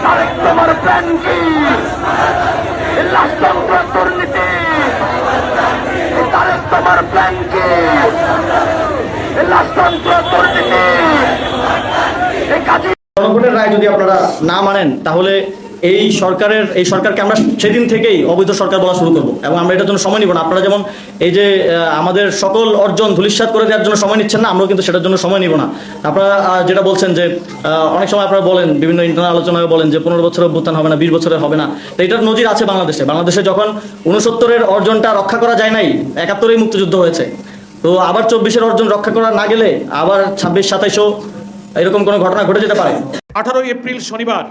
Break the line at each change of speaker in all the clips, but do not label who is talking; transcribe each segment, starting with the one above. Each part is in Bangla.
তারেক তোমার প্ল্যান কি? রাষ্ট্রযন্ত্র দুর্নীতি, তারেক তোমার প্ল্যান কি? রাষ্ট্রযন্ত্র দুর্নীতি।
জনগণের রায় যদি আপনারা না মানেন তাহলে এই সরকারকে আমরা সেদিন থেকেই অবৈধ সরকার বলা শুরু করবো এবং আমরা এটার জন্য সময় নিব না। আপনারা যেমন এই যে আমাদের সকল অর্জন ধূলিসাৎ করে দেওয়ার জন্য সময় নিচ্ছেন না, আমরাও কিন্তু সেটার জন্য সময় নিব না। আপনারা যেটা বলছেন যে অনেক সময় আপনারা বলেন, বিভিন্ন ইন্টারনাল আলোচনায় বলেন যে 15 বছরের অভ্যুত্থান হবে না, 20 বছরের হবে না। তো এটার নজির আছে বাংলাদেশে যখন 69-এর অর্জনটা রক্ষা করা যায় নাই, 71-এই মুক্তিযুদ্ধ হয়েছে। তো আবার 24-এর অর্জন রক্ষা করা না গেলে আবার 26-27-ও এরকম কোনো ঘটনা ঘটে যেতে পারে।
18 এপ্রিল শনিবার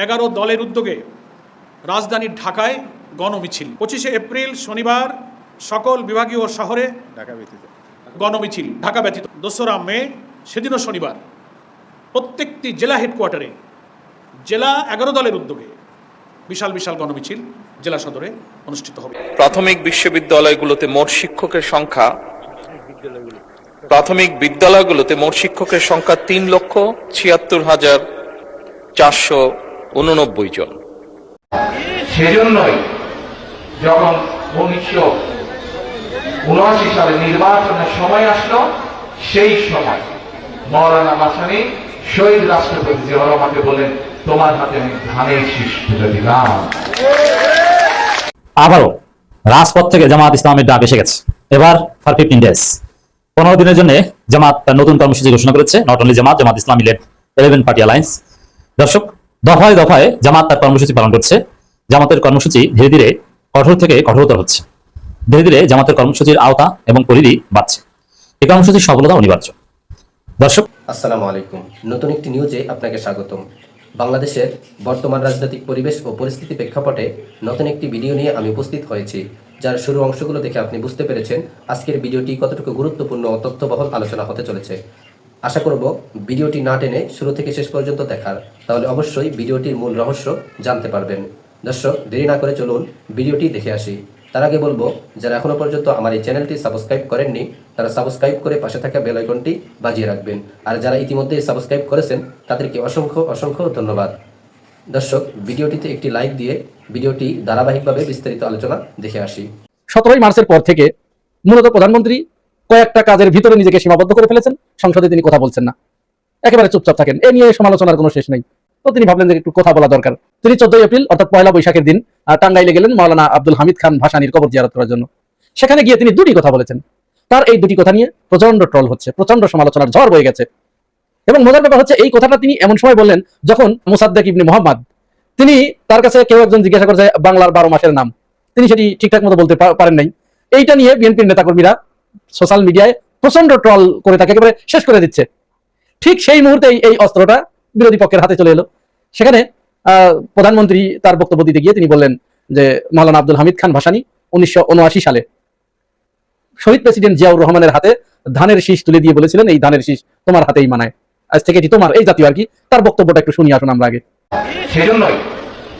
11 দলের উদ্যোগে রাজধানী ঢাকায় গণমিছিল। 25 এপ্রিল শনিবার সকল বিভাগীয় শহরে গণমিছিল ঢাকা ব্যতীত। 2রা মে সেদিনও শনিবার প্রত্যেকটি জেলা হেডকোয়ার্টারে জেলা 11 দলের উদ্যোগে বিশাল বিশাল গণমিছিল জেলা সদরে অনুষ্ঠিত হবে।
প্রাথমিক বিদ্যালয়গুলোতে মোট শিক্ষকের সংখ্যা 3,76,489 জন।
সেজন্যই যখন 1979 সালে নির্বাচনের সময় আসলো, সেই সময় মাওলানা ভাসানী শহীদ রাষ্ট্রপতি জিয়াউর রহমানকে বললেন, তোমার হাতে আমি ধানের শীষ তুলে দিলাম।
আবারও রাজপথ থেকে জামাত ইসলামের ডাক এসে গেছে। এবার ফর 15 ডেজ, 15 দিনের জন্য জামাত তার নতুন কর্মসূচি ঘোষণা করেছে। Not only Jamaat Islami lead 11 party alliance. দর্শক, দফায় দফায় জামাত তার কর্মসূচি পালন করছে। জামাতের কর্মসূচি ধীরে ধীরে কঠোর থেকে কঠোরতর হচ্ছে। ধীরে ধীরে জামাতের কর্মসূচির আওতা এবং পরিধি বাড়ছে। এই কর্মসূচির সফলতা অনিবার্য। দর্শক,
আসসালামু আলাইকুম। নতুন একটি নিউজে আপনাকে স্বাগতম। বাংলাদেশের বর্তমান রাজনৈতিক পরিবেশ ও পরিস্থিতি প্রেক্ষাপটে নতুন একটি ভিডিও নিয়ে আমি উপস্থিত হয়েছি, যার শুরু অংশগুলো দেখে আপনি বুঝতে পেরেছেন আজকের ভিডিওটি কতটুকু গুরুত্বপূর্ণ ও তথ্যবহুল আলোচনা হতে চলেছে। আশা করব ভিডিওটি না টেনে শুরু থেকে শেষ পর্যন্ত দেখার, তাহলে অবশ্যই ভিডিওটির মূল রহস্য জানতে পারবেন। দর্শক, দেরি না করে চলুন ভিডিওটি দেখে আসি। তার আগে বলবো, যারা এখনো পর্যন্ত আমার এই চ্যানেলটি সাবস্ক্রাইব করেননি তারা সাবস্ক্রাইব করে পাশে থাকা বেল আইকনটি বাজিয়ে রাখবেন, আর যারা ইতিমধ্যে সাবস্ক্রাইব করেছেন তাদেরকে অসংখ্য অসংখ্য ধন্যবাদ। দর্শক, ভিডিওটিতে একটি লাইক দিয়ে ভিডিওটি ধারাবাহিকভাবে বিস্তারিত আলোচনা দেখে আসি।
17 মার্চের পর থেকে মূলত প্রধানমন্ত্রী কয়েকটা কাজের ভিতরে নিজেকে সীমাবদ্ধ করে ফেলেছেন। সংসদে তিনি কথা বলছেন না, একেবারে চুপচাপ থাকেন। এ নিয়ে সমালোচনার কোনো শেষ নেই। তো তিনি ভাবলেন যে একটু কথা বলা দরকার। তিনি 14 এপ্রিল অর্থাৎ 1লা বৈশাখের দিন টাঙ্গাইলে গেলেন মাওলানা আব্দুল হামিদ খান ভাসানীর কবর জিয়ারত করার জন্য। সেখানে গিয়ে তিনি 2টি কথা বলেছেন। তার এই 2টি কথা নিয়ে প্রচন্ড ট্রল হচ্ছে, প্রচন্ড সমালোচনার ঝড় বয়ে গেছে। এবং মজার ব্যাপার হচ্ছে, এই কথাটা তিনি এমন সময় বললেন যখন মুসাদ্দেক ইবনে মুহাম্মদ, তিনি তার কাছে কেউ একজন জিজ্ঞাসা করছে বাংলার 12 মাসের নাম, তিনি সেটি ঠিকঠাক মতো বলতে পারেন নাই। এইটা নিয়ে বিএনপির নেতাকর্মীরা সোশ্যাল মিডিয়ায় প্রচন্ড ট্রল করে তাকে একেবারে শেষ করে দিচ্ছে। ঠিক সেই মুহূর্তেই এই অস্ত্রটা বিরোধী পক্ষের হাতে চলে এলো। সেখানে প্রধানমন্ত্রী তার বক্তব্য দিতে গিয়ে তিনি বললেন যে মাওলানা আব্দুল হামিদ খান ভাসানী 1979 সালে শহীদ প্রেসিডেন্ট জিয়াউর রহমানের হাতে ধানের শীষ তুলে দিয়ে বলেছিলেন, এই ধানের শীষ তোমার হাতেই মানায়, আজ থেকে এটি তোমার, এই জাতীয় আর কি। তার বক্তব্যটা একটু শুনিয়ে আসুন আমরা আগে।
সেজন্যই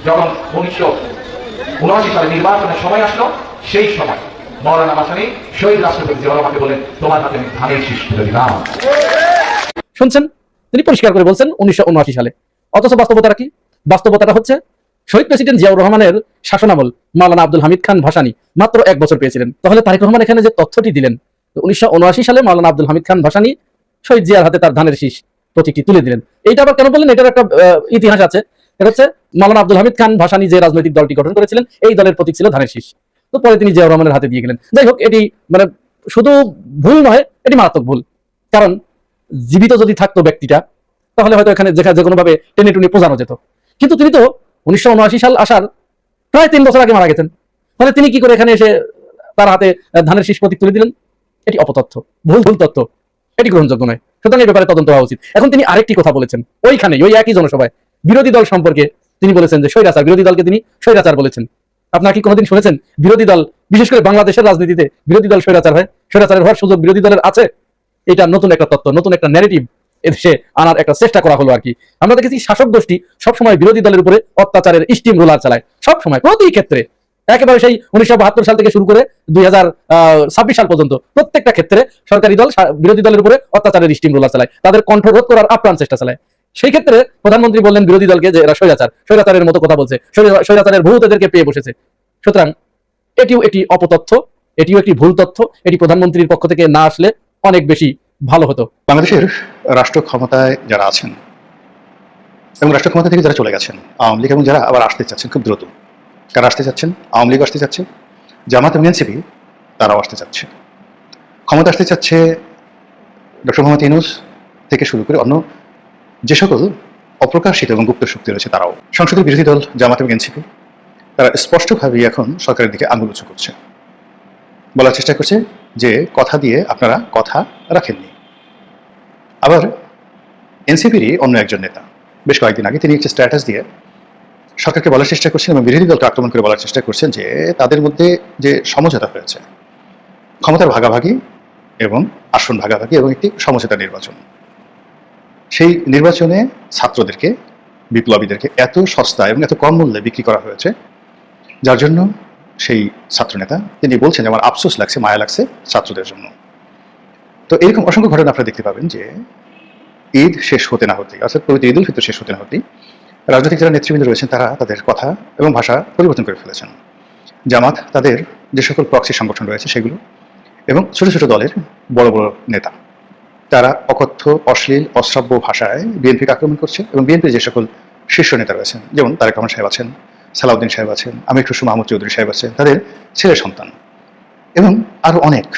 যখন 1979 সালে নির্বাচনের সময় আসলো, সেই সময় মাওলানা ভাসানী শহীদ রাষ্ট্রপতি জিয়াউর রহমানকে বললেন, তোমার হাতে আমি ধানের শীষ তুলে দিলাম।
শুনছেন, তিনি পরিষ্কার করে বলছেন 1979 সালে। অথচ বাস্তবতাটা কি? বাস্তবতাটা হচ্ছে শহীদ প্রেসিডেন্ট জিয়াউর রহমানের শাসনামল মাওলানা আব্দুল হামিদ খান ভাসানী মাত্র 1 বছর পেয়েছিলেন। তাহলে তারেক রহমান এখানে যে তথ্যটি দিলেন, 1979 সালে মাওলানা আব্দুল হামিদ খান ভাসানী শহীদ জিয়ার হাতে তার ধানের শীষ প্রতীকটি তুলে দিলেন। এইটা আবার কেন বললেন? এটার একটা ইতিহাস আছে। এটা হচ্ছে মাওলানা আব্দুল হামিদ খান ভাসানী যে রাজনৈতিক দলটি গঠন করেছিলেন, এই দলের প্রতীক ছিল ধানের শীষ। তো পরে তিনি জিয়াউর রহমানের হাতে দিয়ে গেলেন। যাই হোক, এটি মানে শুধু ভুল নয়, এটি মারাত্মক ভুল। কারণ জীবিত যদি থাকতো ব্যক্তিটা, তাহলে হয়তো এখানে যে কোনো ভাবে টেনে টুনে পোজানো যেত। কিন্তু তিনি তো 1979 সাল আসার প্রায় 3 বছর আগে মারা গেছেন। তাহলে তিনি কি করে এখানে এসে তার হাতে ধানের শীষ প্রতীক তুলে দিলেন? এটি অপতথ্য, ভুল তথ্য, এটি গ্রহণযোগ্য নয়। সুতরাং এই ব্যাপারে তদন্ত হওয়া উচিত। এখন তিনি আরেকটি কথা বলেছেন ওইখানে, ওই একই জনসভায় বিরোধী দল সম্পর্কে তিনি বলেছেন যে স্বৈরাচার, বিরোধী দলকে তিনি স্বৈরাচার বলেছেন। আপনারা কি কোনোদিন শুনেছেন বিরোধী দল, বিশেষ করে বাংলাদেশের রাজনীতিতে বিরোধী দল স্বৈরাচার হয়? স্বৈরাচারের হওয়ার সুযোগ বিরোধী দলের আছে? এটা নতুন একটা তত্ত্ব, নতুন একটা ন্যারেটিভ এদেশে আনার একটা চেষ্টা করা হলো আর কি। আমরা দেখেছি শাসক গোষ্ঠী সবসময় বিরোধী দলের উপরে অত্যাচারের স্টিম রোলার চালায়, সবসময়, প্রতি ক্ষেত্রে। একেবারে সেই 1972 সাল থেকে শুরু করে 2026 সাল পর্যন্ত প্রত্যেকটা ক্ষেত্রে সরকারি দল বিরোধী দলের উপরে অত্যাচারের স্টিম রোলার চালায়, তাদের কণ্ঠরোধ করার আপ্রাণ চেষ্টা চালায়। সেই ক্ষেত্রে প্রধানমন্ত্রী বললেন বিরোধী দলকে যে এরা স্বৈরাচারের মতো কথা বলছে, স্বৈরাচারের ভূত এদেরকে পেয়ে বসেছে। সুতরাং এটিও একটি অপতথ্য, এটিও একটি ভুল তথ্য। এটি প্রধানমন্ত্রীর পক্ষ থেকে না আসলে অনেক বেশি ভালো হতো।
বাংলাদেশের রাষ্ট্র ক্ষমতায় যারা আছেন এবং রাষ্ট্র ক্ষমতা থেকে যারা চলে গেছেন, আওয়ামী লীগ এবং যারা আবার আসতে চাচ্ছেন খুব দ্রুত, কারা আসতে চাচ্ছেন? আওয়ামী লীগ আসতে চাচ্ছে, জামাত এবং এনসিপি তারাও আসতে চাচ্ছে। ক্ষমতা আসতে চাচ্ছে ডক্টর মোহাম্মদ ইউনূস থেকে শুরু করে অন্য যে সকল অপ্রকাশিত এবং গুপ্ত শক্তি রয়েছে তারাও। সংসদের বিরোধী দল জামাত এবং এনসিপি তারা স্পষ্টভাবেই এখন সরকারের দিকে আঙুল উঁচু করছে, বলার চেষ্টা করছে যে কথা দিয়ে আপনারা কথা রাখেননি। আবার এনসিপিরই অন্য একজন নেতা বেশ কয়েকদিন আগে তিনি একটা স্ট্যাটাস দিয়ে সরকারকে বলার চেষ্টা করছেন এবং বিরোধী দলকে আক্রমণ করে বলার চেষ্টা করছেন যে তাদের মধ্যে যে সমঝোতা হয়েছে ক্ষমতার ভাগাভাগি এবং আসন ভাগাভাগি এবং একটি সমঝোতা নির্বাচন, সেই নির্বাচনে ছাত্রদেরকে, বিপ্লবীদেরকে এত সস্তা এবং এত কম মূল্যে বিক্রি করা হয়েছে, যার জন্য সেই ছাত্রনেতা তিনি বলছেন যে আমার আফসোস লাগছে, মায়া লাগছে ছাত্রদের জন্য। তো এরকম অসংখ্য ঘটনা আপনারা দেখতে পাবেন যে ঈদ শেষ হতে না হতেই, অর্থাৎ পবিত্র ঈদ উল ফিতর শেষ হতে না হতেই রাজনৈতিক যারা নেতৃবৃন্দ রয়েছেন তারা তাদের কথা এবং ভাষা পরিবর্তন করে ফেলেছেন। জামাত তাদের যে সকল প্রক্সি সংগঠন রয়েছে সেগুলো এবং ছোট ছোট দলের বড় বড় নেতা তারা অকথ্য, অশ্লীল, অশ্রাব্য ভাষায় বিএনপিকে আক্রমণ করছে এবং বিএনপির যে সকল শীর্ষ নেতা রয়েছেন, যেমন তারেক রহমান সাহেব আছেন, সালাউদ্দিন সাহেব আছেন, আমির খসরু মাহমুদ চৌধুরী সাহেব আছেন, তাদের ছেলে সন্তান এবং আরও অনেক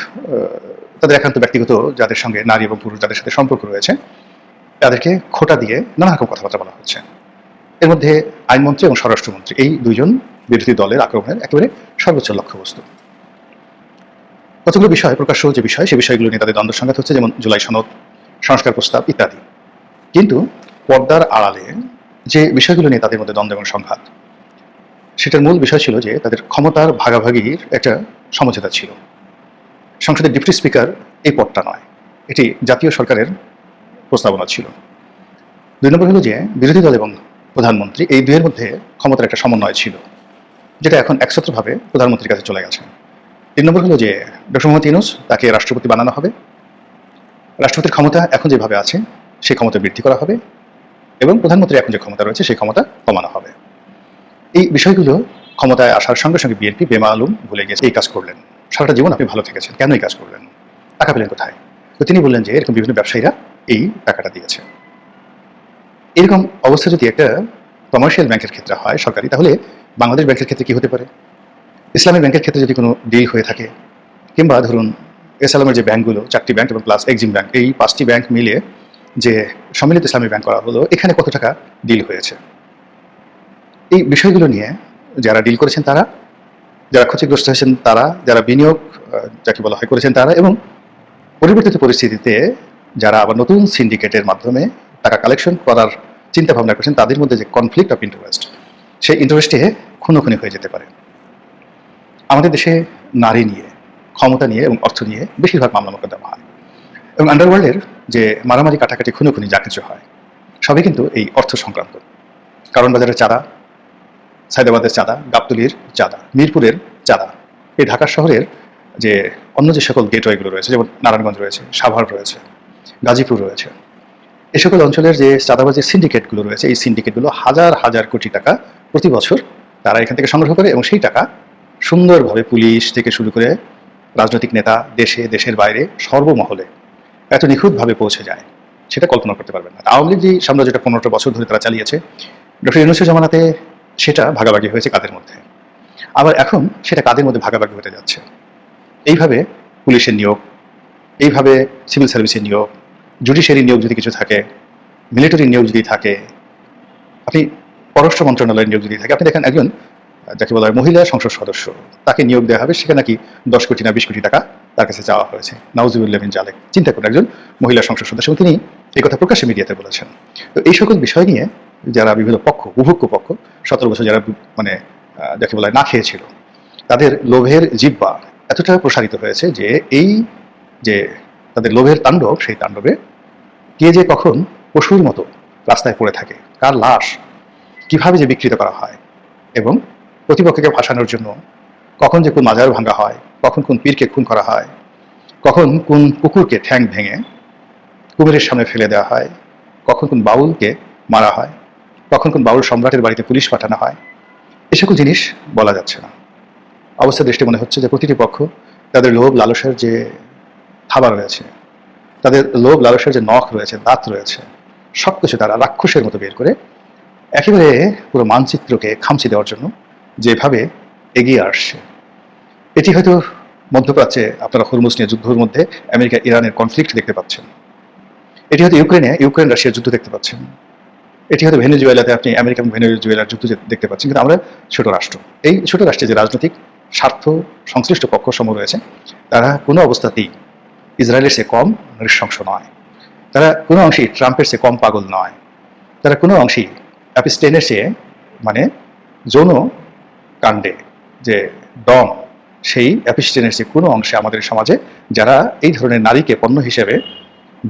তাদের একান্ত ব্যক্তিগত যাদের সঙ্গে নারী এবং পুরুষ যাদের সাথে সম্পর্ক রয়েছে তাদেরকে খোঁটা দিয়ে নানা রকম কথাবার্তা বলা হচ্ছে। এর মধ্যে আইনমন্ত্রী এবং স্বরাষ্ট্রমন্ত্রী এই দুইজন বিরোধী দলের আক্রমণের একেবারে সর্বোচ্চ লক্ষ্যবস্তু। কতগুলো বিষয় প্রকাশ্য যে বিষয় সেই বিষয়গুলো নিয়ে তাদের দ্বন্দ্ব সংঘাত হচ্ছে, যেমন জুলাই সনদ, সংস্কার প্রস্তাব ইত্যাদি। কিন্তু পর্দার আড়ালে যে বিষয়গুলো নিয়ে তাদের মধ্যে দ্বন্দ্ব এবং সংঘাত, সেটার মূল বিষয় ছিল যে তাদের ক্ষমতার ভাগাভাগির একটা সমঝোতা ছিল। সংসদের ডেপুটি স্পিকার এই পদটা নয়, এটি জাতীয় সরকারের প্রস্তাবনা ছিল। 2 নম্বর হলো যে বিরোধী দল এবং প্রধানমন্ত্রী এই দুইয়ের মধ্যে ক্ষমতার একটা সমন্বয় ছিল, যেটা এখন একছত্রভাবে প্রধানমন্ত্রীর কাছে চলে গেছে। 3 নম্বর হলো যে ডক্টর মোহাম্মদ ইউনূস তাকে রাষ্ট্রপতি বানানো হবে, রাষ্ট্রপতির ক্ষমতা এখন যেভাবে আছে সেই ক্ষমতা বৃদ্ধি করা হবে এবং প্রধানমন্ত্রীর এখন যে ক্ষমতা রয়েছে সেই ক্ষমতা কমানো হবে। এই বিষয়গুলো ক্ষমতায় আসার সঙ্গে সঙ্গে বিএনপি বেমালুম ভুলে গেছে। এই কাজ করলেন, সারাটা জীবন আপনি ভালো থেকেছেন, কেন এই কাজ করলেন, টাকা পেলেন কোথায়? তো তিনি বললেন যে এরকম বিভিন্ন ব্যবসায়ীরা এই টাকাটা দিয়েছে। এরকম অবস্থা যদি একটা কমার্শিয়াল ব্যাংকের ক্ষেত্রে হয় সরকারি, তাহলে বাংলাদেশ ব্যাংকের ক্ষেত্রে কি হতে পারে? ইসলামী ব্যাংকের ক্ষেত্রে যদি কোনো ডিল হয়ে থাকে, কিংবা ধরুন এসআলামের যে ব্যাংকগুলো 4টি ব্যাংক এবং প্লাস এক্সিম ব্যাংক, এই 5টি ব্যাংক মিলে যে সম্মিলিত ইসলামী ব্যাংক করা হলো, এখানে কত টাকা ডিল হয়েছে? এই বিষয়গুলো নিয়ে যারা ডিল করেছেন তারা, যারা ক্ষতিগ্রস্ত হয়েছেন তারা, যারা বিনিয়োগ যাকে বলা হয় করেছেন তারা, এবং পরিবর্তিত পরিস্থিতিতে যারা আবার নতুন সিন্ডিকেটের মাধ্যমে টাকা কালেকশন করার চিন্তা ভাবনা করছেন, তাদের মধ্যে যে কনফ্লিক্ট অফ ইন্টারেস্ট, সেই ইন্টারেস্টে খুনোখুনি হয়ে যেতে পারে। আমাদের দেশে নারী নিয়ে, ক্ষমতা নিয়ে এবং অর্থ নিয়ে বেশিরভাগ মামলা মোকদ্দমা হয় এবং আন্ডারওয়ার্ল্ডের যে মারামারি, কাটাকাটি, খুনোখুনি যা কিছু হয় সবই কিন্তু এই অর্থ সংক্রান্ত। কারণ বাজারের চাঁদা, সায়দাবাদের চাঁদা, গাবতলীর চাঁদা, মিরপুরের চাঁদা, এই ঢাকা শহরের যে অন্য যে সকল গেটওয়েগুলো রয়েছে, যেমন নারায়ণগঞ্জ রয়েছে, সাভার রয়েছে, গাজীপুর রয়েছে, এই সকল অঞ্চলের যে চাঁদাবাজির সিন্ডিকেটগুলো রয়েছে, এই সিন্ডিকেটগুলো হাজার হাজার কোটি টাকা প্রতি বছর তারা এখান থেকে সংগ্রহ করে এবং সেই টাকা সুন্দরভাবে পুলিশ থেকে শুরু করে রাজনৈতিক নেতা, দেশে, দেশের বাইরে, সর্বমহলে এত নিখুঁতভাবে পৌঁছে যায়, সেটা কল্পনা করতে পারবেন না। আওয়ামী লীগ যে সাম্রাজ্যটা 15টা বছর ধরে তারা চালিয়েছে, ডক্টর ইউনূসের জামানাতে সেটা ভাগাভাগি হয়েছে কাদের মধ্যে, আবার এখন সেটা কাদের মধ্যে ভাগাভাগি হতে যাচ্ছে। এইভাবে পুলিশের নিয়োগ, এইভাবে সিভিল সার্ভিসের নিয়োগ, জুডিশিয়ারি নিয়োগ যদি কিছু থাকে, মিলিটারি নিয়োগ যদি থাকে, আপনি পররাষ্ট্র মন্ত্রণালয়ের নিয়োগ যদি থাকে, আপনি দেখেন একজন যাকে বলা হয় মহিলা সংসদ সদস্য, তাকে নিয়োগ দেওয়া হবে, সেখানে নাকি 10 কোটি না 20 কোটি টাকা তার কাছে চাওয়া হয়েছে। নাউজুবিল্লাহ মিন জালিক। চিন্তা করুন, একজন মহিলা সংসদ সদস্য, তিনি এই কথা প্রকাশ্যে মিডিয়াতে বলেছেন। তো এই সকল বিষয় নিয়ে যারা বিভিন্ন পক্ষ, উভক্ষ পক্ষ 17 বছর যারা মানে যাকে বলা হয় না খেয়েছিল, তাদের লোভের জিহ্বা এতটা প্রসারিত হয়েছে যে এই যে তাদের লোভের তাণ্ডব, সেই তাণ্ডবে কে যে কখন পশুর মতো রাস্তায় পড়ে থাকে, কার লাশ কিভাবে যে বিকৃত করা হয়, এবং প্রতিপক্ষকে ফাঁসানোর জন্য কখন যে কোন মাজার ভাঙা হয়, কখন কোন পীরকে খুন করা হয়, কখন কোন কুকুরকে ঠ্যাং ভেঙে কুমিরের সামনে ফেলে দেওয়া হয়, কখন কোন বাউলকে মারা হয়, কখন কোন বাউল সম্রাটের বাড়িতে পুলিশ পাঠানো হয়, এ সকল জিনিস বলা যাচ্ছে না। অবস্থা দৃষ্টি মনে হচ্ছে যে প্রতিটি পক্ষ তাদের লোভ লালসার যে থাবা রয়েছে, তাদের লোভ লালসার যে নখ রয়েছে, দাঁত রয়েছে, সব কিছু তারা রাক্ষসের মতো বের করে একেবারে পুরো মানচিত্রকে খামচি দেওয়ার জন্য যেভাবে এগিয়ে আসছে, এটি হয়তো মধ্যপ্রাচ্যে আপনারা হরমুজ নিয়ে যুদ্ধের মধ্যে আমেরিকা ইরানের কনফ্লিক্ট দেখতে পাচ্ছেন, এটি হয়তো ইউক্রেন রাশিয়ার যুদ্ধ দেখতে পাচ্ছেন, এটি হয়তো ভেনেজুয়েলাতে আপনি আমেরিকা এবং ভেনেজুয়েলার যুদ্ধ দেখতে পাচ্ছেন। কিন্তু আমরা ছোট রাষ্ট্র, এই ছোট রাষ্ট্রে যে রাজনৈতিক স্বার্থ সংশ্লিষ্ট পক্ষ সমূহ রয়েছে, তারা কোনো অবস্থাতেই ইসরায়েলের চেয়ে কম নৃশংস নয়, তারা কোনো অংশেই ট্রাম্পের চেয়ে কম পাগল নয়, তারা কোনো অংশেই অ্যাপিস্টেনের চেয়ে মানে যৌন কাণ্ডে যে ডম, সেই অ্যাপিস্টেনের চেয়ে কোনো অংশে আমাদের সমাজে যারা এই ধরনের নারীকে পণ্য হিসেবে,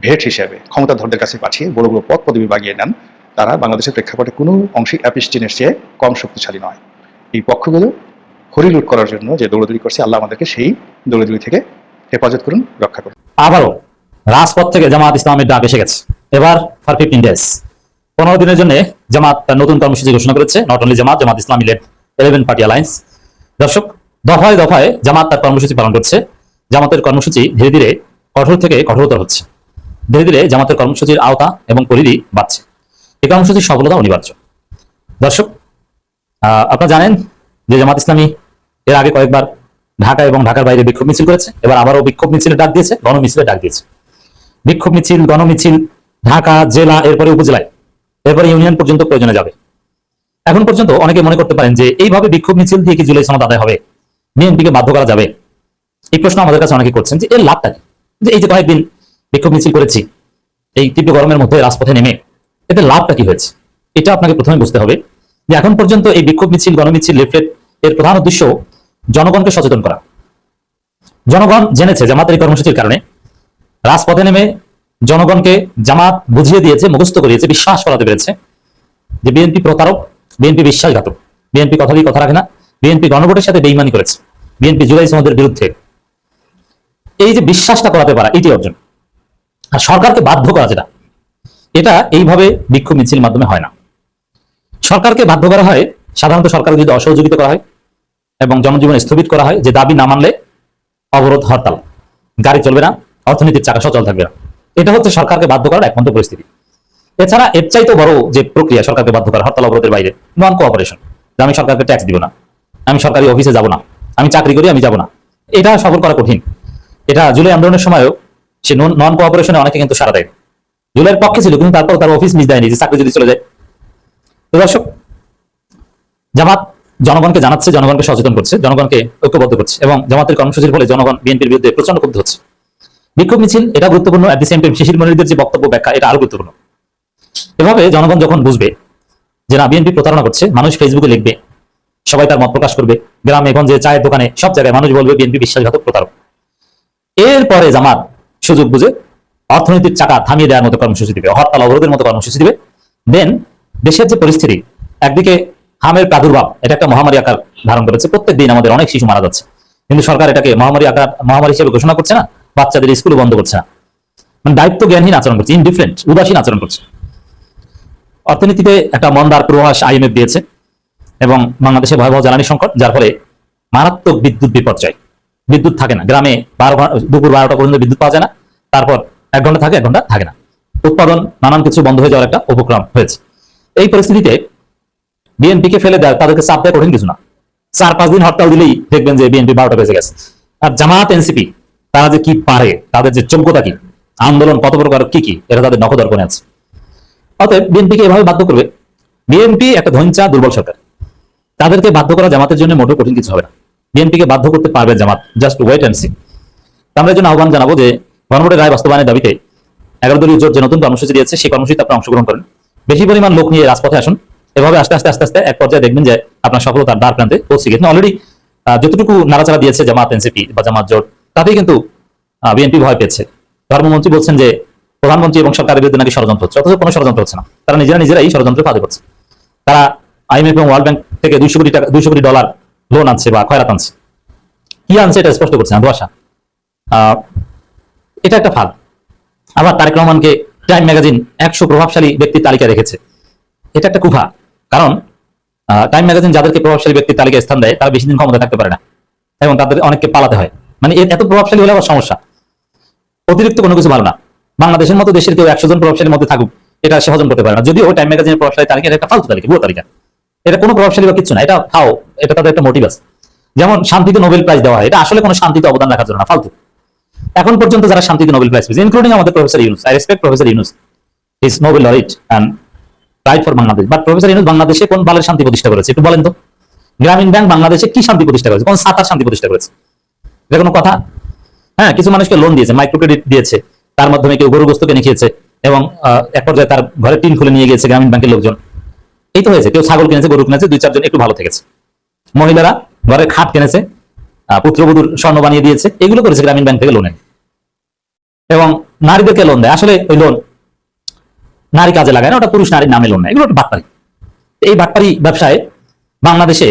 ভেট হিসেবে ক্ষমতাধরদের কাছে পাঠিয়ে বড় বড় পদ পদবি বাগিয়ে নেন, তারা বাংলাদেশের প্রেক্ষাপটে কোনো অংশেই অ্যাপিস্টেনের চেয়ে কম শক্তিশালী নয়। এই পক্ষগুলো হরিলুট করার জন্য যে দৌড়দৌড়ি করছে, আল্লাহ আমাদেরকে সেই দৌড়দৌড়ি থেকে হেফাজত করুন, রক্ষা করুন।
আবারও রাজপথ থেকে জামাত ইসলামের ডাক এসে গেছে। এবার ফর 15 ডেজ, 15 দিনের জন্য জামাত তার নতুন কর্মসূচি ঘোষণা করেছে। Not only Jamaat, Jamaat Islami lead 11 party alliance. দর্শক, দফায় দফায় জামাত তার কর্মসূচি পালন করছে। জামাতের কর্মসূচি ধীরে ধীরে কঠোর থেকে কঠোরতর হচ্ছে। ধীরে ধীরে জামাতের কর্মসূচির আওতা এবং পরিধি বাড়ছে। এই কর্মসূচির সফলতা অনিবার্য। দর্শক, আপনারা জানেন যে জামাত ইসলামী এর আগে কয়েকবার ঢাকা এবং ঢাকার বাইরে বিক্ষোভ মিছিল করেছে। এবার আবারও বিক্ষোভ মিছিলের ডাক দিয়েছে, গণমিছিলের ডাক দিয়েছে। বিক্ষোভ মিছিল, গণমিছিল ঢাকা জেলা, এরপরে উপজেলায়, এরপরে ইউনিয়ন পর্যন্ত প্রয়োজনে যাবে। এখন পর্যন্ত অনেকে মনে করতে পারেন যে এইভাবে বিক্ষোভ মিছিল দিয়ে কি জুলাই সনদ আদায় হবে, বিএনপিকে বাধ্য করা যাবে? এই প্রশ্ন আমাদের কাছে অনেকে করছেন যে এর লাভটা কি, যে এই যে কয়েকদিন বিক্ষোভ মিছিল করেছি এই তীব্র গরমের মধ্যে রাজপথে নেমে, এতে লাভটা কি হয়েছে? এটা আপনাকে প্রথমে বুঝতে হবে যে এখন পর্যন্ত এই বিক্ষোভ মিছিল, গণমিছিল, লিফলেট এর প্রধান উদ্দেশ্য জনগণকে সচেতন করা। জনগণ জেনেছে জামাতের এই কর্মসূচির কারণে, রাজপথে নেমে জনগণকে জামাত বুঝিয়ে দিয়েছে, মুখস্থ করিয়েছে, বিশ্বাস করাতে পেরেছে যে বিএনপি প্রতারক, বিএনপি বিশ্বাসঘাতক, বিএনপি কথা দিয়ে কথা রাখে না, বিএনপি গণভোটের সাথে বেইমানি করেছে, বিএনপি জুলাই সনদের বিরুদ্ধে। এই যে বিশ্বাসটা করাতে পারা, এটি অর্জন। আর সরকারকে বাধ্য করা যেটা, এটা এইভাবে বিক্ষোভ মিছিলের মাধ্যমে হয় না। সরকারকে বাধ্য করা হয় সাধারণত সরকারের যদি অসহযোগিতা করা হয় এবং জনজীবন স্থগিত করা হয়, যে দাবি না মানলে অবরোধ, হরতাল, গাড়ি চলবে না, অর্থনীতির চাকা সচল থাকবে না। এটা হচ্ছে সরকারকে বাধ্য করার একমাত্র পরিস্থিতি। এছাড়া এর চাইতে বড় যে প্রক্রিয়া সরকারকে বাধ্য করা হরতাল অবরোধের বাইরে, নন কোঅপারেশন, যে আমি সরকারকে ট্যাক্স দিব না, আমি সরকারি অফিসে যাব না, আমি চাকরি করি আমি যাব না, এটা সফল করা কঠিন। এটা জুলাই আন্দোলনের সময়ও সে নন কোঅপারেশনে অনেকে কিন্তু সাড়া দেয়, জুলাইয়ের পক্ষে ছিল, কিন্তু তারপর তার অফিস মিস দেয়নি যে চাকরি যদি চলে যায়। তো দর্শক, জামাত জনগণকে জানাচ্ছে, জনগণকে সচেতন করছে, জনগণকে ঐক্যবদ্ধ করছে, এবং জামাতের কর্মসূচির ফলে জনগণ বিএনপির বিরুদ্ধে প্রচন্ড ক্ষুব্ধ হচ্ছে। বিক্ষোভ মিছিল এটা গুরুত্বপূর্ণ, এট দি সেম টাইম শিশির মনিরদের যে বক্তব্য ব্যাখ্যা, এটা আরো গুরুত্বপূর্ণ। এভাবে জনগণ যখন বুঝবে যে না, বিএনপি প্রতারণা করছে, মানুষ ফেসবুকে লিখবে, সবাই তার মত প্রকাশ করবে, গ্রামে গঞ্জে, চায়ের দোকানে, সব জায়গায় মানুষ বলবে বিএনপি বিশ্বাসঘাতক, প্রতারক। এরপরে জামাত সুযোগ বুঝে অর্থনীতির চাকা থামিয়ে দেওয়ার মতো কর্মসূচি দিবে, হরতাল অবরোধের মতো কর্মসূচি দিবে। দেন দেশের যে পরিস্থিতি, একদিকে হামের প্রাদুর্ভাব, এটা একটা মহামারী আকার ধারণ করেছে, প্রত্যেক দিন আমাদের অনেক শিশু মারা যাচ্ছে, কিন্তু সরকার এটাকে মহামারী হিসেবে ঘোষণা করছে না, বাচ্চাদের স্কুল বন্ধ করছে না, মানে দায়িত্ব জ্ঞানহীন আচরণ করছে, ইনডিফারেন্ট, উদাসীন আচরণ করছে। অর্থনীতিতে একটা মন্দার পূর্বাভাস IMF দিয়েছে, এবং বাংলাদেশে ভয়াবহ জ্বালানি সংকট, যার ফলে মারাত্মক বিদ্যুৎ বিপর্যয়। বিদ্যুৎ থাকে না গ্রামে, দুপুর 12টা পর্যন্ত বিদ্যুৎ পাওয়া যায় না, তারপর 1 ঘন্টা থাকে, 1 ঘন্টা থাকে না, উৎপাদন নানান কিছু বন্ধ হয়ে যাওয়ার একটা উপক্রম হয়েছে। এই পরিস্থিতিতে বিএনপিকে ফেলে দেয়, তাদেরকে চাপ দেয় কঠিন কিছু না। 4-5 দিন হরতাল দিলেই দেখবেন যে বিএনপি 12টা বেজে গেছে। আর জামাত, এনসিপি, তারা যে কি পারে, তাদের যে যোগ্যতা কি, আন্দোলন কত প্রকার কি, এটা তাদের নখদর্পণে আছে। অতএব বিএনপিকে এভাবে বাধ্য করবে। বিএনপি একটা ধৈর্যা দুর্বল সরকার, তাদেরকে বাধ্য করা জামাতের জন্য মোটেও কঠিন কিছু হবে না। বিএনপিকে বাধ্য করতে পারবে জামাত, জাস্ট ওয়েট অ্যান্ড সি। আমরা এই জন্য আহ্বান জানাবো যে গণভোটের রায় বাস্তবায়নের দাবিতে 11 দলীয় জোট যে নতুন কর্মসূচি দিয়েছে, সেই কর্মসূচিতে আপনারা অংশগ্রহণ করেন, বেশি পরিমাণ লোক নিয়ে রাজপথে আসুন। এভাবে আস্তে আস্তে আস্তে আস্তে এক পর্যায়ে দেখবেন যে আপনার সফলতার দ্বার প্রান্তে পৌঁছে গেছেন। অলরেডি যতটুকু নাড়াচাড়া দিয়েছে জামাত, এনসিপি বা জামাত জোট, তাতেই কিন্তু বিএনপি ভয় পেয়েছে। ধর্মমন্ত্রী বলছেন যে প্রধানমন্ত্রী এবং সরকারের বিরুদ্ধে নাকি ষড়যন্ত্র হচ্ছে, অথচ কোনো ষড়যন্ত্র হচ্ছে না, তারা নিজেরাই ষড়যন্ত্রে ফাঁদে পড়ছে। তারা IMF এবং ওয়ার্ল্ড ব্যাংক থেকে 200 কোটি ডলার লোন আনছে বা খয়রাত আনছে, কি আনছে এটা স্পষ্ট করছে না, ধোঁয়াশা। এটা একটা ফাঁদ। আবার তারেক রহমানকে টাইম ম্যাগাজিন 100 প্রভাবশালী ব্যক্তির তালিকা রেখেছে। এটা একটা কুফা, কারণ টাইম ম্যাগাজিন যাদেরকে প্রভাবশালী ব্যক্তির তালিকায় স্থান দেয় তারা বেশি দিন ক্ষমতা থাকতে পারে না এবং তাদের অনেককে পালাতে হয়। মানে এত প্রভাবশালী হলে আবার সমস্যা, অতিরিক্ত কোনো কিছু ভালো না। বাংলাদেশের মতো দেশের কেউ 100 জন প্রভাবশালীর মধ্যে থাকুক, এটা সে হজম করতে পারে না। যদিও টাইম ম্যাগাজিনের প্রভাবশালী তালিকা এটা একটা ফালতু তালিকা, ভুয়ো তালিকা, এটা কোনো প্রভাবশালী বা কিছু না, এটা ফাও, এটা তাদের একটা মোটিভ আছে। যেমন শান্তিতে নোবেল প্রাইজ দেওয়া হয়, এটা আসলে কোনো শান্তিতে অবদান রাখার জন্য না, ফালতু। এখন পর্যন্ত যারা শান্তিতে নোবেল প্রাইজ পেয়েছে, ইনক্লুডিং আমাদের professor Yunus, I respect professor Yunus, is Nobel laureate and right for Bangladesh, but professor Yunus বাংলাদেশে কোন বালের শান্তি প্রতিষ্ঠা করেছে একটু বলেন তো? গ্রামীণ ব্যাংক বাংলাদেশে কি শান্তি প্রতিষ্ঠা করেছে? কোন সাতার শান্তি প্রতিষ্ঠা করেছে? এটা কোনো কথা? হ্যাঁ, কিছু মানুষকে লোন দিয়েছে, মাইক্রো ক্রেডিট দিয়েছে, তার মাধ্যমে কেউ গরু গোস্ত কিনে খেয়েছে এবং এক পর্যায়ে তার ঘরে টিন খুলে নিয়ে গিয়েছে গ্রামীণ ব্যাংকের লোকজন। এই তো হয়েছে, কেউ ছাগল কিনেছে, গরু কিনেছে, 2-4 জন একটু ভালো থেকেছে। মহিলারা ঘরের খাট কিনেছে, পুত্রবধূর স্বর্ণ বানিয়ে দিয়েছে, এগুলো করেছে গ্রামীণ ব্যাংক থেকে লোনে। এবং নারীদেরকে লোন দেয়, আসলে ওই লোন নারী কাজে লাগায় না, ওটা পুরুষ নারীর নামে লোন নেয়, এগুলো একটা বাটপারি। এই বাটপারি ব্যবসায় বাংলাদেশে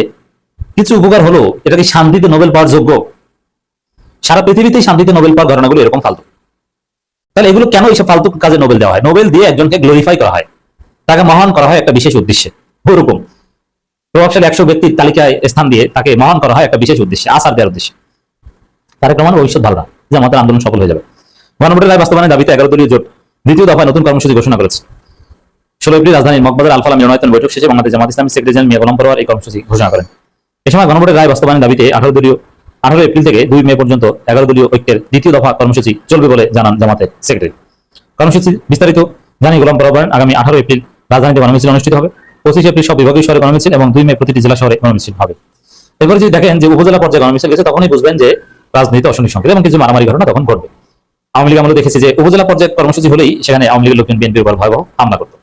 কিছু উপকার হলো, এটা কি শান্তিতে নোবেল পাওয়ার যোগ্য? সারা পৃথিবীতেই শান্তিতে নোবেল পাওয়ার ঘটনাগুলো এরকম ফালতু। তাহলে এগুলো কেন এইসব ফালতু কাজে নোবেল দেওয়া হয়? নোবেল দিয়ে একজনকে গ্লোরিফাই করা হয়, তাকে মহান করা হয় একটা বিশেষ উদ্দেশ্যে। ওরকম প্রভাবশালী 100 ব্যক্তির তালিকায় স্থান দিয়ে তাকে মহান করা হয় একটা বিশেষ উদ্দেশ্যে, আসার দেওয়ার উদ্দেশ্যে। তারেক রহমানের ভবিষ্যৎ ভালো না, যে আমাদের আন্দোলন সফল হয়ে যাবে। গণভোটের রায় বাস্তবায়নের দাবিতে 11 দলীয় জোট দ্বিতীয় দফায় নতুন কর্মসূচি ঘোষণা করেছে। 16 এপ্রিল রাজধানীর মগবাজার আলফালা মিলনায়তন বৈঠক শেষে বাংলাদেশ জামাত ইসলামী সেক্রেটারি জেনারেল মিয়া গোলাম পরোয়ার এই কর্মসূচি ঘোষণা করেন। এ সময় গণভোটের রায় বাস্তবায়নের দাবিতে 18 এপ্রিল থেকে 2 মে পর্যন্ত 11 দলীয় ঐক্যের দ্বিতীয় দফা কর্মসূচি চলবে বলে জানান জামাতের সেক্রেটারি। কর্মসূচি বিস্তারিত জানিয়ে গোলাম পরোয়ার বলেন, আগামী 18 এপ্রিল রাজধানীতে গণমিছিল অনুষ্ঠিত হবে, 25 এপ্রিল সব বিভাগীয় শহরে গণমিছিল এবং 2 মে প্রতিটি জেলা শহরে গণমিছিল হবে। এরপরে যদি দেখেন যে উপজেলা পর্যায়ে গণমিছিল গেছে, তখনই বুঝবেন যে রাজনীতিতে অশনি সংকেত এবং কিছু মারামারি ঘটনা তখন ঘটবে। আওয়ামী লীগ আমরা দেখেছি যে উপজেলা পর্যায়ে কর্মসূচি হলেই সেখানে আওয়ামী লীগের লোকজন বিএনপির উপর ভয়াবহ হামলা করতো।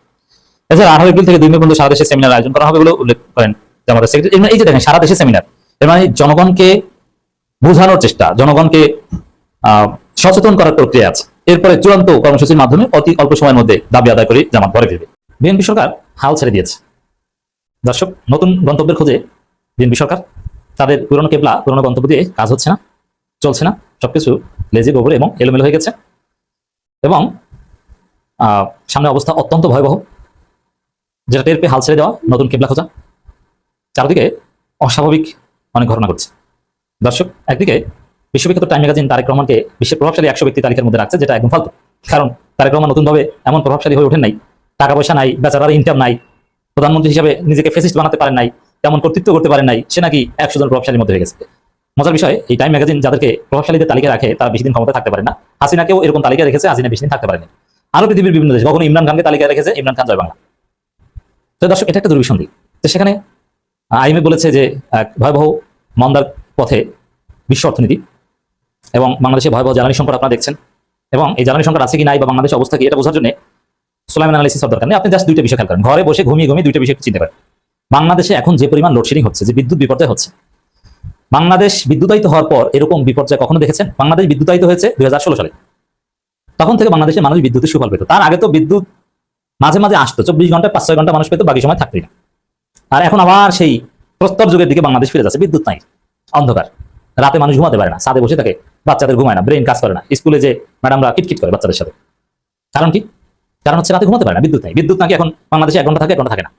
এছাড়া 18 এপ্রিল থেকে 2 মে পর্যন্ত সারা দেশে সেমিনার আয়োজন করা হবে বলে উল্লেখ করেন জামাতের সেক্রেটারি। এই যে দেখেন সারা দেশে সেমিনার, এর মানে জনগণকে বোঝানোর চেষ্টা, জনগণকে সচেতন করার প্রক্রিয়া আছে। এরপরে চূড়ান্ত কর্মসূচির মাধ্যমে অতি অল্প সময়ের মধ্যে দাবি আদায় করে জামাত ঘরে ফিরবে। বিএনপি সরকার হাল ছেড়ে দিয়েছে। দর্শক, নতুন গন্তব্যের খোঁজে বিএনপি সরকার, তাদের পুরনো কেবলা পুরনো গন্তব্য দিয়ে কাজ হচ্ছে না, চলছে না, সবকিছু লেজে গোবরে এবং এলোমেলো হয়ে গেছে এবং সামনে অবস্থা অত্যন্ত ভয়াবহ, যেটা টের পেয়ে হাল ছেড়ে দেওয়া, নতুন কেবলা খোঁজা। চারদিকে অস্বাভাবিক অনেক ঘটনা ঘটছে। দর্শক, একদিকে বিশ্ববিখ্যাত টাইম ম্যাগাজিন তারেক রহমানকে বিশ্বের প্রভাবশালী 100 ব্যক্তি তালিকার মধ্যে রাখছে, যেটা একদম ফালতু। কারণ তারেক রহমান নতুনভাবে এমন প্রভাবশালী হয়ে ওঠেন নাই, টাকা পয়সা নাই, বেচারার ইনকাম নাই, প্রধানমন্ত্রী হিসেবে নিজেকে ফেসিস্ট বানাতে পারেন নাই, তেমন কর্তৃত্ব করতে পারেন নাই, সে নাকি 100 জন প্রভাবশালীর মধ্যে হয়ে গেছে। মজার বিষয়, এই টাইম ম্যাগাজিন যাদেরকে প্রভাবশালীদের তালিকা রাখে তারা বেশি দিন ক্ষমতা থাকতে পারে না। হাসিনাকেও এরকম তালিকা রেখেছে, হাসিনা বেশি দিন থাকতে পারেনি। আরো পৃথিবীর বিভিন্ন দেশে কখনো ইমরান খানকে তালিকা রেখেছে, ইমরান খান জয় বাংলা। তো দর্শক, এটা একটা দুর্বিসন্ধি। তো সেখানে আইএমএফ বলেছে যে ভয়াবহ মন্দার পথে বিশ্ব অর্থনীতি এবং বাংলাদেশে ভয়াবহ জ্বালানি সংকট আপনারা দেখছেন, এবং এই জ্বালানি সংকট আছে কি নাই বা বাংলাদেশের অবস্থা কি এটা বোঝার জন্য সুলাইমান অ্যানালিসিস দরকার নেই। আপনি জাস্ট 2টা বিষয় খেয়াল করেন, ঘরে বসে ঘুমিয়ে 2টা বিষয় চিন্তা করেন। বাংলাদেশে এখন যে পরিমাণ লোডশেডিং হচ্ছে, যে বিদ্যুৎ বিপর্যয় হচ্ছে, বাংলাদেশ বিদ্যুতায়িত হওয়ার পর এরকম বিপর্যয় কখনো দেখেছেন? বাংলাদেশ বিদ্যুতায়িত হয়েছে 2016 সালে, তখন থেকে বাংলাদেশের মানুষ বিদ্যুতের সুফল পেত। তার আগে তো বিদ্যুৎ মাঝে মাঝে আসতো, 24 ঘন্টায় 5-6 ঘন্টা মানুষ পেত, বাকি সময় থাকতই না। আর এখন আবার সেই প্রস্তর যুগের দিকে বাংলাদেশ ফিরে যাচ্ছে, বিদ্যুৎ নাই, অন্ধকার, রাতে মানুষ ঘুমাতে পারে না, ছাদে বসে থাকে, বাচ্চাদের ঘুমায় না, ব্রেন কাজ করে না, স্কুলে যে ম্যাডামরা কিটকিট করে বাচ্চাদের সাথে। কারণ কি? কারণ হচ্ছে রাতে ঘুমাতে পারে না, বিদ্যুৎ নাই। বিদ্যুৎ নাকি এখন বাংলাদেশে 1 ঘন্টা থাকে, 1 ঘন্টা থাকে না।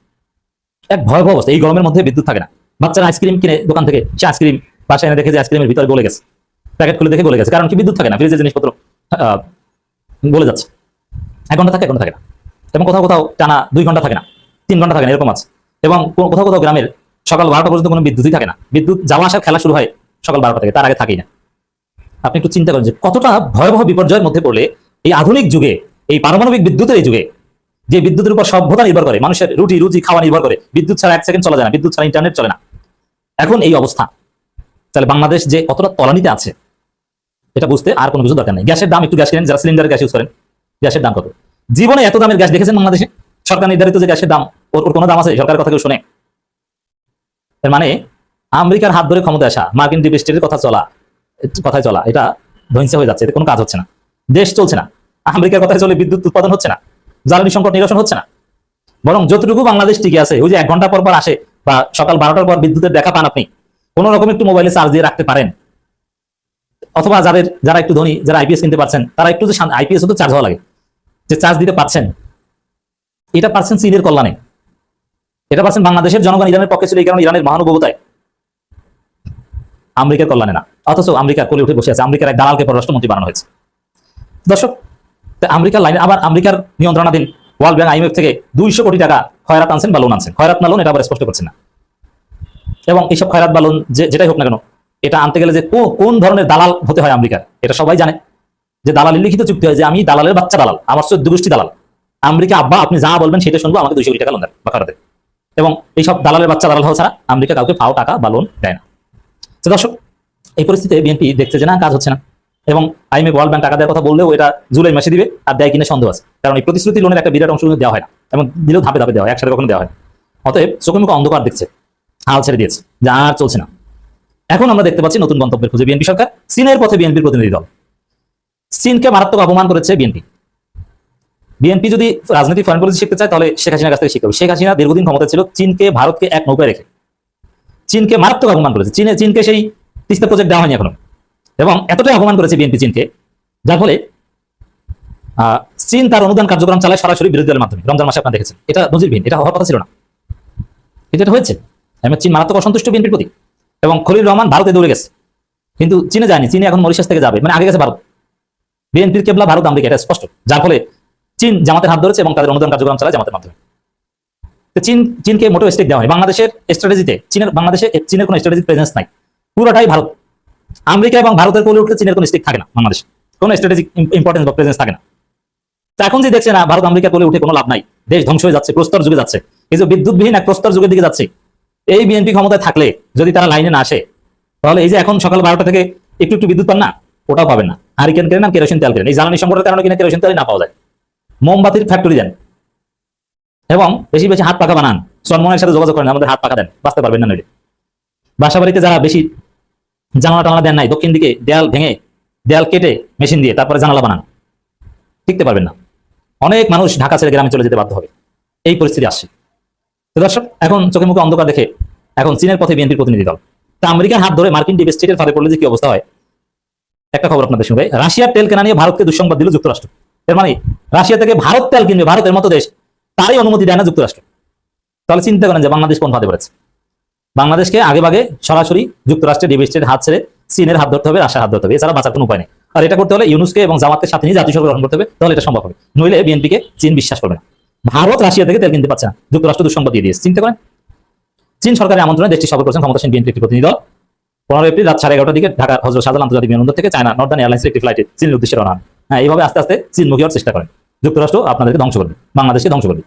এক ভয়াবহ অবস্থা। এই গরমের মধ্যে বিদ্যুৎ থাকে না, বাচ্চারা আইসক্রিম কিনে দোকান থেকে, সে আইসক্রিম বাসায় এনে দেখে যে আইসক্রিমের ভিতরে গলে গেছে, প্যাকেট খুলে দেখে গলে গেছে। কারণ কি? বিদ্যুৎ থাকে না, ফ্রিজের জিনিসপত্র গলে যাচ্ছে। 1 ঘন্টা থাকে, 1 ঘন্টা থাকে না। এবং কোথাও কোথাও টানা 2 ঘন্টা থাকে না, 3 ঘন্টা থাকে না, এরকম আছে। এবং কোথাও কোথাও গ্রামের সকাল 12টা পর্যন্ত কোনো বিদ্যুৎই থাকে না। বিদ্যুৎ যাওয়া আসার খেলা শুরু হয় সকাল 12টা থেকে, তার আগে থাকেই না। আপনি একটু চিন্তা করেন যে কতটা ভয়াবহ বিপর্যয়ের মধ্যে পড়লে এই আধুনিক যুগে, এই পারমাণবিক বিদ্যুতের এই যুগে, যে বিদ্যুতের উপর সভ্যতা নির্ভর করে, মানুষের রুজি খাওয়া নির্ভর করে, বিদ্যুৎ ছাড়া 1 সেকেন্ড চলা যায় না, বিদ্যুৎ ছাড়া ইন্টারনেট চলে না, এখন এই অবস্থা। তাহলে বাংলাদেশ যে কতটা তলানিতে আছে এটা বুঝতে আর কোনো কিছু দরকার নেই। গ্যাসের দাম, একটু গ্যাস কিনেন, যারা সিলিন্ডার গ্যাস ইউজ করেন, গ্যাসের দাম কত? জীবনে এত দামের গ্যাস দেখেছেন বাংলাদেশে? সরকার নির্ধারিত যে গ্যাসের দাম, ওর কোনো দাম আছে? সরকারের কথা কেউ শোনে? এর মানে আমেরিকার হাত ধরে ক্ষমতায় আসা, মার্কিন ডিপ স্টেটের কথায় চলা, এটা ধ্বংস হয়ে যাচ্ছে, এতে কোনো কাজ হচ্ছে না, দেশ চলছে না। আমেরিকার কথায় চলে বিদ্যুৎ উৎপাদন হচ্ছে না, জ্বালানি সংকট নিরসন হচ্ছে না। বরং যতটুকু বাংলাদেশ টিকে আছে, ওই যে 1 ঘন্টা পর পর আসে বা সকাল 12টার পর বিদ্যুতের দেখা পান, আপনি কোনো রকম একটু মোবাইলে চার্জ দিয়ে রাখতে পারেন, অথবা যারা একটু ধনী, যারা আইপিএস কিনতে পারছেন, তারা একটু যে আইপিএস তো চার্জ হওয়া লাগে, যে চার্জ দিতে পারছেন, এটা পারছেন চীনের কল্যাণে, এটা পারছেন বাংলাদেশের জনগণ ইরানের পক্ষে ছিল এই কারণে ইরানের মহানুভবতায়, আমেরিকার কল্যাণে না। অথচ আমেরিকার কোলে উঠে বসে আছে, আমেরিকার এক দালালকে পররাষ্ট্রমন্ত্রী বানানো হয়েছে। দর্শক, আমেরিকার লাইনে আবার আমেরিকার নিয়ন্ত্রণাধীন ওয়ার্ল্ড ব্যাংক IMF থেকে 200 কোটি টাকা খয়রাত আনছেন বা লোন আনছেন, খয়রাত না লোন এটা আবার স্পষ্ট করছেন না। এবং এইসব খয়রাত বা লোন যেটাই হোক না কেন, এটা আনতে গেলে যে কোন ধরনের দালাল হতে হয় আমেরিকার, এটা সবাই জানে। যে দালালের লিখিত চুক্তি হয় যে আমি দালালের বাচ্চা দালাল, আমার 14 গোষ্ঠী দালাল, আমেরিকা আব্বা আপনি যা বলবেন সেটা শুনবো, আমাকে 200 কোটি টাকা লোন দেন বা খয়রাত দেন। এবং এইসব দালালের বাচ্চা দালাল হওয়া ছাড়া আমেরিকা কাউকে ফাও টাকা বা লোন দেয় না। তো দর্শক, এই পরিস্থিতিতে বিএনপি দেখছে যে না, কাজ হচ্ছে না, এবং IMF ওয়ার্ল্ড ব্যাংক টাকা দেওয়ার কথা বললেও এটা জুলাই মাসে দিবে, আর দেয় কিনা সন্দেহ আছে, কারণ এই প্রতিশ্রুতি লোনের একটা বিরাট অংশ দেওয়া হয় না, এবং দিলেও ধাপে ধাপে দেওয়া হয়, একসাথে কখনো দেওয়া হয়। অতএব চোখে মুখে অন্ধকার দেখছে, হাল ছেড়ে দিয়েছে যে আর চলছে না। এখন আমরা দেখতে পাচ্ছি নতুন গন্তব্যের খুঁজে বিএনপি সরকার, চীনের পথে বিএনপির প্রতিনিধি দল। চীনকে মারাত্মক অপমান করেছে বিএনপি। বিএনপি যদি রাজনৈতিক ফরেন পলিসি শিখতে চায় তাহলে শেখ হাসিনার কাছ থেকে শিখতে হবে। শেখ হাসিনা দীর্ঘদিন ক্ষমতা ছিল, চীনকে ভারতকে এক নৌকায় রেখে চীনকে মারাত্মক অপমান করেছে। চীনকে সেই তিস্তা প্রজেক্ট দেওয়া হয়নি এখনো, এবং এতটাই অপমান করেছে বিএনপি চীনকে, যার ফলে চীন তার অনুদান কার্যক্রম চালায় সরাসরি বিরোধী দলের মাধ্যমে। রমজান মাসে আপনারা দেখেছেন, এটা নজিরবিহীন, এটা হওয়ার কথা ছিল না, এটা হয়েছে। চীন মারাত্মক অসন্তুষ্ট বিএনপির প্রতি, এবং খলিল রহমান ভারতে দৌড়ে গেছে, কিন্তু চীনে যায়নি। চীনে এখন মরিশাস থেকে যাবে, মানে আগে গেছে ভারত। বিএনপির কেবলা ভারত, আমেরিকা, এটা স্পষ্ট। যার ফলে চীন জামাতের হাত ধরেছে এবং তাদের অনুদান কার্যক্রম চালায় জামাতের মাধ্যমে। তো চীনকে মোটো স্টেক দেওয়া হয়। বাংলাদেশের স্ট্র্যাটেজিতে চীনের কোনো স্ট্র্যাটেজিক প্রেজেন্স নাই, পুরোটাই ভারত। আমেরিকা এবং ভারতের কোলে উঠলে চীনের কোনো স্টেক থাকে না, বাংলাদেশে কোনো স্ট্র্যাটেজিক ইম্পর্টেন্স বা প্রেজেন্স থাকে না। তো এখন যে দেখছে না, ভারত আমেরিকা কোলে উঠে কোনো লাভ নাই, দেশ ধ্বংস হয়ে যাচ্ছে, প্রস্তর যুগে যাচ্ছে, এই যে বিদ্যুৎবিহীন এক প্রস্তর যুগের দিকে যাচ্ছে। এই বিএনপি ক্ষমতায় থাকলে যদি তারা লাইনে না আসে, তাহলে এই যে এখন সকাল 12টা থেকে একটু বিদ্যুৎ পান না, ওটাও পাবেন না। হারিকেন কেনেন, কেরোসিন তেল কেনেন, এই জ্বালানি সংকটের কারণে কিনা কেরোসিন তেল না পাওয়া যায়। মোমবাতির ফ্যাক্টরি দেন, এবং বেশি বেশি হাত পাখা বানান, সন্মনের সাথে যোগাযোগ করেন, আমাদের হাত পাখা দেন, বাঁচতে পারবেন না নইলে। বাসা বাড়িতে যারা বেশি জানালা টানা দেন নাই, দক্ষিণ দিকে দেয়াল ভেঙে, দেয়াল কেটে মেশিন দিয়ে তারপরে জানালা বানান, টিকতে পারবেন না। অনেক মানুষ ঢাকা ছেড়ে গ্রামে চলে যেতে বাধ্য হবে, এই পরিস্থিতি আসছে। তো দর্শক, এখন চোখে মুখে অন্ধকার দেখে এখন চীনের পথে বিএনপির প্রতিনিধি দল। তা আমেরিকার হাত ধরে মার্কিন ডিপ স্টেটের ফাঁদে পড়লে যে কি অবস্থা হয়, একটা খবর আপনাদের শুনবে। রাশিয়ার তেল কেনা নিয়ে ভারতকে দুঃসংবাদ দিল যুক্তরাষ্ট্র। এর মানে রাশিয়া থেকে ভারত তেল কিনবে, ভারতের মতো দেশ, তারই অনুমতি দেয় না যুক্তরাষ্ট্র। তাহলে চিন্তা করেন যে বাংলাদেশ কোন ফাঁদে পড়েছে। বাংলাদেশকে আগে ভাগে সরাসরি যুক্তরাষ্ট্রের ডিপ স্টেটের হাত ছেড়ে চীনের হাত ধরতে হবে, রাশিয়ার হাত ধরতে হবে, এছাড়া বাঁচার কোনো উপায় নেই। আর এটা করতে হলে ইউনুসকে এবং জামাতকে সাথে নিয়ে জাতীয় সরকার গঠন করতে হবে, তাহলে এটা সম্ভব হবে। নইলে বিএনপিকে চীন বিশ্বাস করবে না। ভারত রাশিয়া থেকে তেল কিনতে পারছে না, যুক্তরাষ্ট্র দুঃসংবাদ দিয়ে দিয়েছে। চিন্তা করেন, চীন সরকারের আমন্ত্রণে দেশটি সফর করেছেন ক্ষমতাসীন বিএনপি একটি প্রতিনিধি দল। 15 এপ্রিল রাত 11:30টার দিকে ঢাকার হযরত শাহজালাল আন্তর্জাতিক বিমানবন্দর থেকে চায়না নর্দার্ন এয়ারলাইন্সের একটি ফ্লাইটে চীনের উদ্দেশ্যে রওনা হন। এইভাবে আস্তে আস্তে চীনমুখী হওয়ার চেষ্টা করেন। যুক্তরাষ্ট্র আপনাদেরকে ধ্বংস করবে, বাংলাদেশকে ধ্বংস করবে।